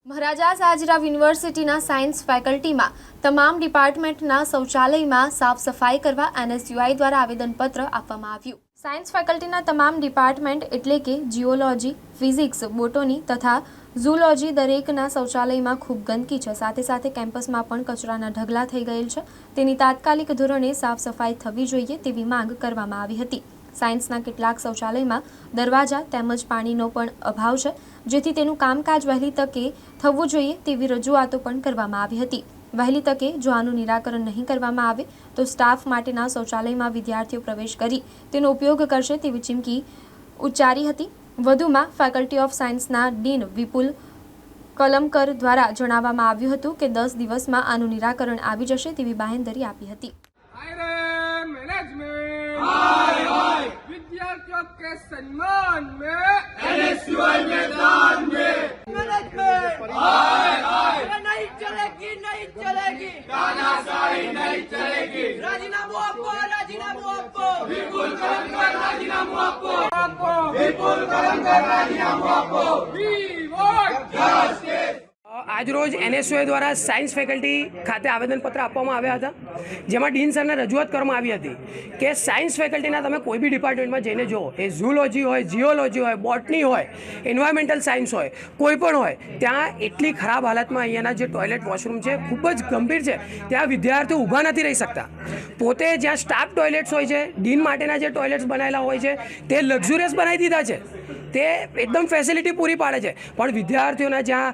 મહારાજા સાજરાવ યુનિવર્સિટીના સાયન્સ ફેકલ્ટીમાં તમામ ડિપાર્ટમેન્ટના શૌચાલયમાં સાફ સફાઈ કરવા NSUI દ્વારા આવેદનપત્ર આપવામાં આવ્યું। સાયન્સ ફેકલ્ટીના તમામ ડિપાર્ટમેન્ટ એટલે કે જીઓલોજી, ફિઝિક્સ, બોટની તથા ઝૂલોજી દરેકના શૌચાલયમાં ખૂબ ગંદકી છે। સાથે સાથે કેમ્પસમાં પણ કચરાના ઢગલા થઈ ગયેલ છે। તેની તાત્કાલિક ધોરણે સાફ સફાઈ થવી જોઈએ તેવી માંગ કરવામાં આવી હતી। સાયન્સના કેટલાક શૌચાલયમાં દરવાજા તેમજ પાણીનો પણ અભાવ છે, જેથી તેનું કામકાજ વહેલી તકે થવું જોઈએ તેવી રજૂઆતો પણ કરવામાં આવી હતી। વહેલી તકે જો આનું નિરાકરણ નહીં કરવામાં આવે તો સ્ટાફ માટેના શૌચાલયમાં વિદ્યાર્થીઓ પ્રવેશ કરી તેનો ઉપયોગ કરશે તેવી ચીમકી ઉચ્ચારી હતી। વધુમાં ફેકલ્ટી ઓફ સાયન્સના ડીન વિપુલ કલમકર દ્વારા જણાવવામાં આવ્યું હતું કે 10 દિવસમાં આનું નિરાકરણ આવી જશે તેવી બાહેંધરી આપી હતી। विद्यार्थियों के सम्मान में NSUI मैदान में नहीं चलेगी नहीं चलेगी तानाशाही नहीं चलेगी। राजीनामा आपको विपुल कलमकर राजीनामा आपको विपुल कलमकर राजीनामा आपको। We want justice। આજરોજ NSUI દ્વારા સાયન્સ ફેકલ્ટી ખાતે આવેદનપત્ર આપવામાં આવ્યા હતા, જેમાં ડીન સરને રજૂઆત કરવામાં આવી હતી કે સાયન્સ ફેકલ્ટીના તમે કોઈ બી ડિપાર્ટમેન્ટમાં જઈને જુઓ, એ ઝૂલોજી હોય, જીઓલોજી હોય, બોટની હોય, એન્વાયરમેન્ટલ સાયન્સ હોય, કોઈ પણ હોય, ત્યાં એટલી ખરાબ હાલતમાં અહીંયાના જે ટોયલેટ વોશરૂમ છે ખૂબ જ ગંભીર છે। ત્યાં વિદ્યાર્થીઓ ઊભા નથી રહી શકતા। પોતે જ્યાં સ્ટાફ ટોયલેટ્સ હોય છે, ડીન માટેના જે ટોયલેટ્સ બનાવેલા હોય છે તે લક્ઝુરિયસ બનાવી દીધા છે, તે એકદમ ફેસિલિટી પૂરી પાડે છે, પણ વિદ્યાર્થીઓના જ્યાં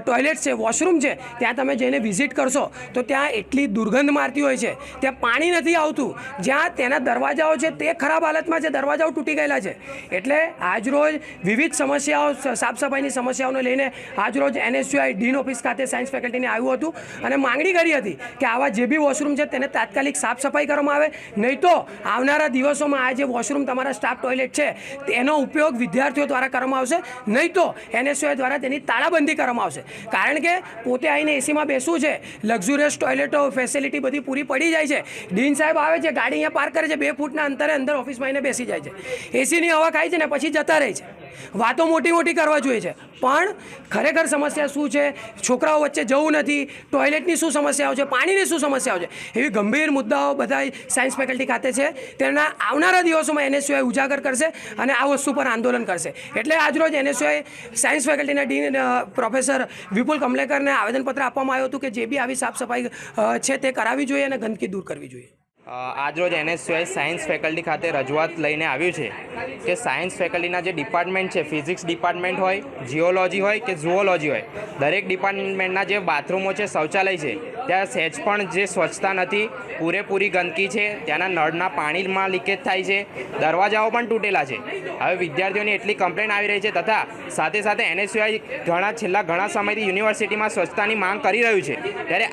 ટોયલેટ્સ છે, વોશરૂમ છે, ત્યાં તમે જઈને વિઝિટ કરશો તો ત્યાં એટલી દુર્ગંધ મારતી હોય છે, ત્યાં પાણી નથી આવતું, જ્યાં તેના દરવાજાઓ છે તે ખરાબ હાલતમાં છે, દરવાજાઓ તૂટી ગયેલા છે। એટલે આજરોજ વિવિધ સમસ્યાઓ, સાફ સફાઈની સમસ્યાઓને લઈને આજરોજ NSUI ડીન ઓફિસ ખાતે સાયન્સ ફેકલ્ટીને આવ્યું હતું અને માંગણી કરી હતી કે આવા જે બી વોશરૂમ છે તેને તાત્કાલિક સાફ સફાઈ કરવામાં આવે, નહીં તો આવનારા દિવસોમાં આ જે વોશરૂમ તમારા સ્ટાફ ટોયલેટ છે તેનો ઉપયોગ વિદ્યાર્થીઓ દ્વારા કરવામાં આવશે, નહીં તો NSUI દ્વારા તેની તાળાબંધી કરવામાં આવશે। કારણ કે પોતે આવીને એસીમાં બેસવું છે, લક્ઝુરિયસ ટોયલેટો ફેસિલિટી બધી પૂરી પડી જાય છે, ડીન સાહેબ આવે છે, ગાડી અહીંયા પાર્ક કરે છે, 2 ફૂટના અંતરે અંદર ઓફિસમાં આવીને બેસી જાય છે, એસીની હવા ખાય છે ને પછી જતા રહે છે। વાતો મોટી મોટી કરવા જોઈએ છે, પણ ખરેખર સમસ્યા શું છે, છોકરાઓ વચ્ચે જવું નથી, ટોયલેટની શું સમસ્યાઓ છે, પાણીની શું સમસ્યાઓ છે, એવી ગંભીર મુદ્દાઓ બધા સાયન્સ ફેકલ્ટી ખાતે છે। તેના આવનારા દિવસોમાં NSUI ઉજાગર કરશે અને આ વસ્તુ પર આંદોલન કરશે। એટલે આજરોજ NSUI સાયન્સ ફેકલ્ટીના ડીન પ્રોફેસર વિપુલ કમલેકરને આવેદનપત્ર આપવામાં આવ્યું હતું કે જે બી આવી સાફ સફાઈ છે તે કરાવવી જોઈએ અને ગંદકી દૂર કરવી જોઈએ। આજરોજ NSUI સાયન્સ ફેકલ્ટી ખાતે રજૂઆત લઈને આવ્યું છે કે સાયન્સ ફેકલ્ટીના જે ડિપાર્ટમેન્ટ છે, ફિઝિક્સ ડિપાર્ટમેન્ટ હોય, જીઓલોજી હોય કે ઝૂઓલોજી હોય, દરેક ડિપાર્ટમેન્ટના જે બાથરૂમો છે, શૌચાલય છે, ત્યાં સહેજ પણ જે સ્વચ્છતા નથી, પૂરેપૂરી ગંદકી છે, ત્યાંના નળના પાણીમાં લીકેજ થાય છે, દરવાજાઓ પણ તૂટેલા છે। હવે વિદ્યાર્થીઓની એટલી કમ્પ્લેન આવી રહી છે, તથા સાથે સાથે NSUI છેલ્લા ઘણા સમયથી યુનિવર્સિટીમાં સ્વચ્છતાની માંગ કરી રહ્યું છે, ત્યારે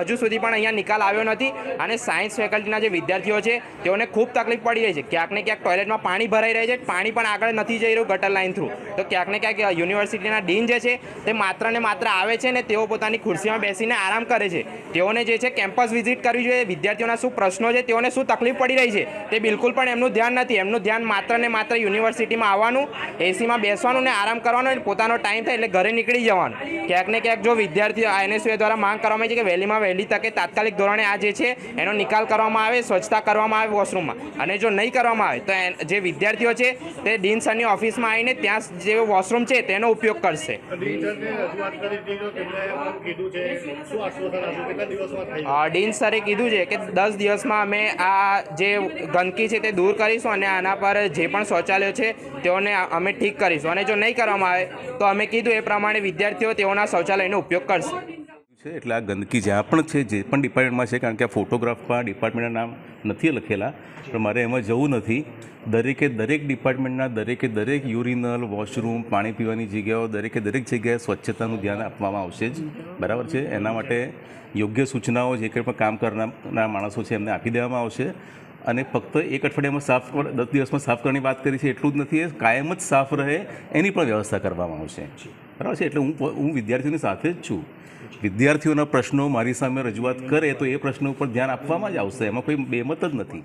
હજુ સુધી પણ અહીંયા નિકાલ આવ્યો નથી અને સાયન્સ ફેકલ્ટીના જે વિદ્યાર્થીઓ છે તેઓને ખૂબ તકલીફ પડી રહી છે। ક્યાંક ને ક્યાંક ટોયલેટમાં પાણી ભરાઈ રહે છે, પાણી પણ આગળ નથી જઈ રહ્યું ગટર લાઇન થ્રુ, તો ક્યાંક ને ક્યાંક યુનિવર્સિટીના ડીન જે છે તે માત્ર ને માત્ર આવે છે ને તેઓ પોતાની ખુરશીમાં બેસીને આરામ કરે છે। તેઓને જે છે કેમ્પસ વિઝિટ કરવી જોઈએ, વિદ્યાર્થીઓના શું પ્રશ્નો છે, તેઓને શું તકલીફ પડી રહી છે તે બિલકુલ પણ એમનું ધ્યાન નથી। એમનું ધ્યાન માત્ર ને માત્ર યુનિવર્સિટીમાં આવવાનું, એસીમાં બેસવાનું ને આરામ કરવાનો, અને પોતાનો ટાઈમ થાય એટલે ઘરે નીકળી જવાનું। ક્યાંક ને ક્યાંક જો વિદ્યાર્થીઓ NSUI દ્વારા માંગ કરવામાં આવી છે કે વહેલીમાં વહેલી તકે તાત્કાલિક ધોરણે આ જે છે એનો નિકાલ કરવામાં આવે, સ્વચ્છતા કરવામાં આવે વોશરૂમમાં, અને જો નહીં કરવામાં આવે તો જે વિદ્યાર્થીઓ છે તે ડીન સરની ઓફિસમાં આવીને ત્યાં જે વોશરૂમ છે તેનો ઉપયોગ કરશે। ડીન સરે કીધું છે કે 10 દિવસમાં અમે આ જે ગંદકી છે તે દૂર કરીશું અને આના પર જે પણ શૌચાલયો છે તેઓને અમે ઠીક કરીશું, અને જો નહીં કરવામાં આવે તો અમે કીધું એ પ્રમાણે વિદ્યાર્થીઓ તેઓના શૌચાલયનો ઉપયોગ કરશે। છે એટલે આ ગંદકી જ્યાં પણ છે, જે પણ ડિપાર્ટમેન્ટમાં છે, કારણ કે આ ફોટોગ્રાફમાં ડિપાર્ટમેન્ટના નામ નથી લખેલા, પણ મારે એમાં જવું નથી। દરેક ડિપાર્ટમેન્ટના દરેક યુરિનલ, વોશરૂમ, પાણી પીવાની જગ્યાઓ, દરેક જગ્યાએ સ્વચ્છતાનું ધ્યાન આપવામાં આવશે જ, બરાબર છે। એના માટે યોગ્ય સૂચનાઓ જે કંઈ પણ કામ કરનારા માણસો છે એમને આપી દેવામાં આવશે, અને ફક્ત એક અઠવાડિયામાં 10 દિવસમાં સાફ કરવાની વાત કરી છે એટલું જ નથી, એ કાયમ જ સાફ રહે એની પણ વ્યવસ્થા કરવામાં આવશે, બરાબર છે। એટલે હું વિદ્યાર્થીઓની સાથે જ છું। વિદ્યાર્થીઓના પ્રશ્નો મારી સામે રજૂઆત કરે તો એ પ્રશ્નો ઉપર ધ્યાન આપવામાં જ આવશે, એમાં કોઈ બેમત જ નથી।